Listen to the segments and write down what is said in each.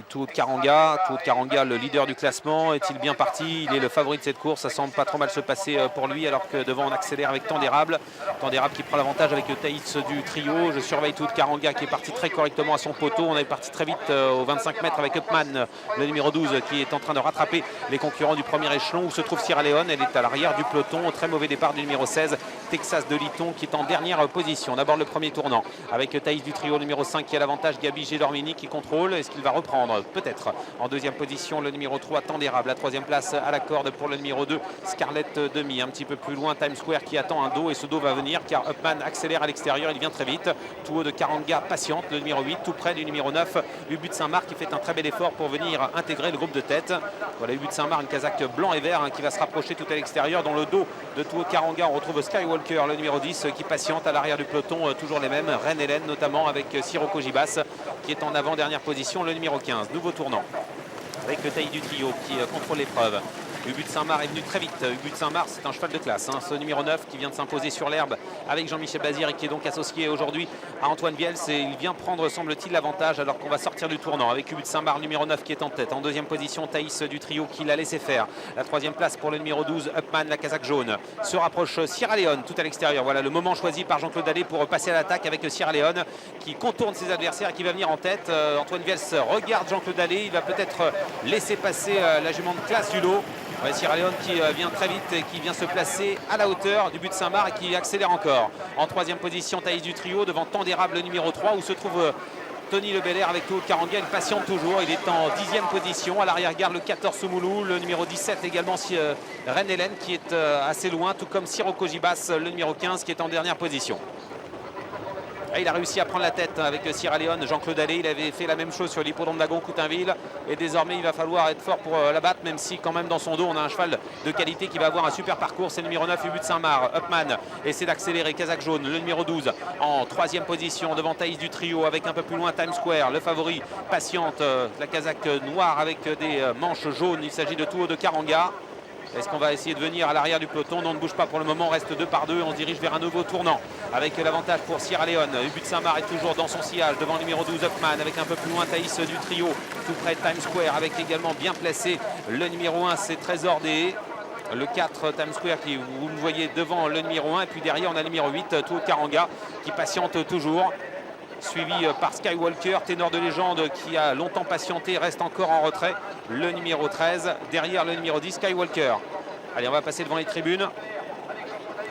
Tout de Karanga, le leader du classement, est-il bien parti? Il est le favori de cette course, ça semble pas trop mal se passer pour lui, alors que devant on accélère avec Tandérable qui prend l'avantage avec Thaïs du trio. Je surveille Tout de Karanga qui est parti très correctement à son poteau. On est parti très vite aux 25 mètres avec Upman, le numéro 12, qui est en train de rattraper les concurrents du premier échelon où se trouve Sierra Leone. Elle est à l'arrière du peloton, au très mauvais départ du numéro 16, Texas de Liton, qui est en dernière position. On aborde le premier tournant avec Thaïs du trio, numéro 5, qui a l'avantage. Gabi Gélormini qui contrôle. Est-ce qu'il va reprendre? Peut-être. En deuxième position, le numéro 3, Tandérable. La troisième place à la corde pour le numéro 2, Scarlett Demi. Un petit peu plus loin, Times Square qui attend un dos, et ce dos va venir car Upman accélère à l'extérieur. Il vient très vite. Tout haut de Karanga patiente, le numéro 8, tout près du numéro 9, Ubu de Saint-Marc, qui fait un très bel effort pour venir intégrer le groupe de tête. Voilà Ubu de Saint-Marc, une casaque blanc et vert, qui va se rapprocher tout à l'extérieur. Dans le dos de Tout haut de Karanga, on retrouve Skywalker, le numéro 10, qui patiente à l'arrière du peloton. Toujours les mêmes, Reine Hélène notamment, avec Sirocco Gibas qui est en avant-dernière position, le numéro 15. Nouveau tournant avec le Taille du trio qui contrôle l'épreuve. Ubu de Saint-Marc est venu très vite. Ubu de Saint-Marc, c'est un cheval de classe. Ce numéro 9 qui vient de s'imposer sur l'herbe avec Jean-Michel Bazir et qui est donc associé aujourd'hui à Antoine Biels. Et il vient prendre, semble-t-il, l'avantage alors qu'on va sortir du tournant avec Ubu de Saint-Marc, numéro 9, qui est en tête. En deuxième position, Thaïs du trio qui l'a laissé faire. La troisième place pour le numéro 12, Upman, la casaque jaune. Se rapproche Sierra Leone tout à l'extérieur. Voilà le moment choisi par Jean-Claude Allais pour passer à l'attaque avec Sierra Leone qui contourne ses adversaires et qui va venir en tête. Antoine Biels regarde Jean-Claude Allais. Il va peut-être laisser passer la jument de classe du lot. Ouais, Sierra Leone qui vient très vite et qui vient se placer à la hauteur du but de Saint-Marc et qui accélère encore. En troisième position, Thaïs du trio devant Tandérable, le numéro 3, où se trouve Tony Le Belair avec Tout haut de Karanga. Il patiente toujours, il est en 10e position. À l'arrière-garde, le 14 Soumoulou, le numéro 17 également, Reine Hélène, qui est assez loin, tout comme Sirocco Gibas, le numéro 15, qui est en dernière position. Et il a réussi à prendre la tête avec Sierra Leone. Jean-Claude Allais, il avait fait la même chose sur l'hippodrome d'Agon-Coutainville. Et désormais, il va falloir être fort pour la battre, même si quand même dans son dos, on a un cheval de qualité qui va avoir un super parcours. C'est le numéro 9, Ubu de Saint-Marc. Upman essaie d'accélérer. Casaque jaune, le numéro 12, en troisième position devant Thaïs du trio, avec un peu plus loin Times Square. Le favori patiente, la casaque noire avec des manches jaunes. Il s'agit de Tout haut de Karanga. Est-ce qu'on va essayer de venir à l'arrière du peloton? Non, on ne bouge pas pour le moment, on reste 2 par 2. On se dirige vers un nouveau tournant avec l'avantage pour Sierra Leone. Ubu de Saint-Marc est toujours dans son sillage devant le numéro 12, Upman, avec un peu plus loin Thaïs du trio, tout près de Times Square, avec également bien placé le numéro 1, c'est Trésor Des. Le 4, Times Square, qui vous le voyez devant le numéro 1. Et puis derrière, on a le numéro 8, Tout haut de Karanga, qui patiente toujours. Suivi par Skywalker, ténor de légende, qui a longtemps patienté, reste encore en retrait. Le numéro 13, derrière le numéro 10, Skywalker. Allez, on va passer devant les tribunes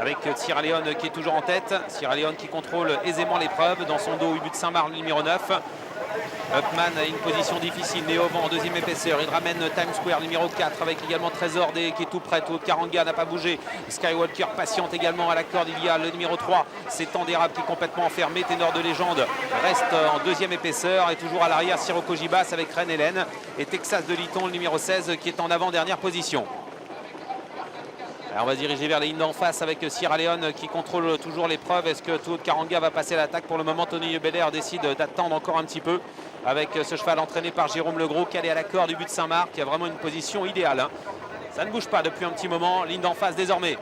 avec Sierra Leone qui est toujours en tête. Sierra Leone qui contrôle aisément l'épreuve. Dans son dos, Ubu de Saint-Marc, le numéro 9. Upman a une position difficile, Néo vent en deuxième épaisseur. Il ramène Times Square, numéro 4, avec également Trésor Des qui est tout près. Tout haut de Karanga n'a pas bougé. Skywalker patiente également à la corde. Il y a le numéro 3, c'est Tandérable qui est complètement enfermé. Ténor de légende reste en deuxième épaisseur. Et toujours à l'arrière, Sirocco Gibas avec Reine Hélène. Et Texas de Liton, le numéro 16, qui est en avant-dernière position. Alors on va se diriger vers les lignes d'en face avec Sierra Leone qui contrôle toujours l'épreuve. Est-ce que Tout haut de Karanga va passer à l'attaque? Pour le moment, Tony Le Belair décide d'attendre encore un petit peu avec ce cheval entraîné par Jérôme Legros, calé à la corde du but de Saint-Marc, qui a vraiment une position idéale. Ça ne bouge pas depuis un petit moment. Ligne d'en face désormais,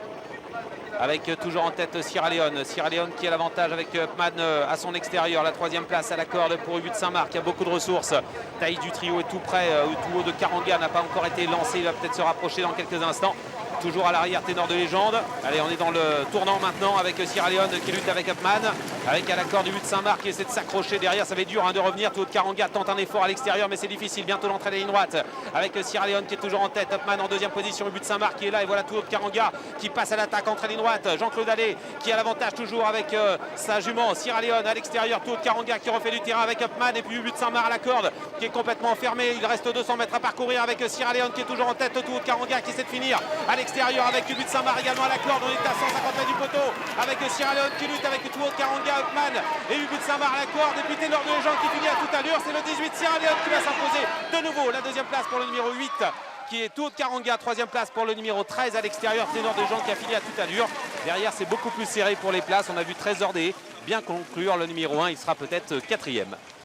avec toujours en tête Sierra Leone. Sierra Leone qui a l'avantage avec Upman à son extérieur. La troisième place à la corde pour Ubu de Saint-Marc, qui a beaucoup de ressources. Thaïs du trio est tout près. Tout haut de Karanga n'a pas encore été lancé. Il va peut-être se rapprocher dans quelques instants. Toujours à l'arrière, ténor de légende. Allez, on est dans le tournant maintenant avec Sierra Leone qui lutte avec Upman, avec à la corde Ubu de Saint-Marc qui essaie de s'accrocher derrière. Ça va être dur de revenir. Tout haut de Karanga tente un effort à l'extérieur, mais c'est difficile. Bientôt l'entrée de la ligne droite avec Sierra Leone qui est toujours en tête. Upman en deuxième position. Ubu de Saint-Marc qui est là. Et voilà Tout haut de Karanga qui passe à l'attaque, entrée de ligne droite. Jean-Claude Allais qui a l'avantage toujours avec sa jument Sierra Leone à l'extérieur. Tout haut de Karanga qui refait du terrain avec Upman. Et puis Ubu de Saint-Marc à la corde qui est complètement enfermé. Il reste 200 mètres à parcourir avec Sierra Leone qui est toujours en tête. Tout haut de Karanga qui essaie de finir à l'extérieur avec Ubu de Saint-Marc également à la corde. On est à 150 mètres du poteau avec Sierra Leone qui lutte avec Tout haut de Karanga, Upman et Ubu de Saint-Marc à la corde. Et puis Ténor de légende qui finit à toute allure. C'est le 18 Sierra Leone qui va s'imposer de nouveau. La deuxième place pour le numéro 8 qui est Tout haut de Karanga. Troisième place pour le numéro 13 à l'extérieur, Ténor de légende qui a fini à toute allure. Derrière, c'est beaucoup plus serré pour les places. On a vu Trésor Des bien conclure le numéro 1. Il sera peut-être quatrième.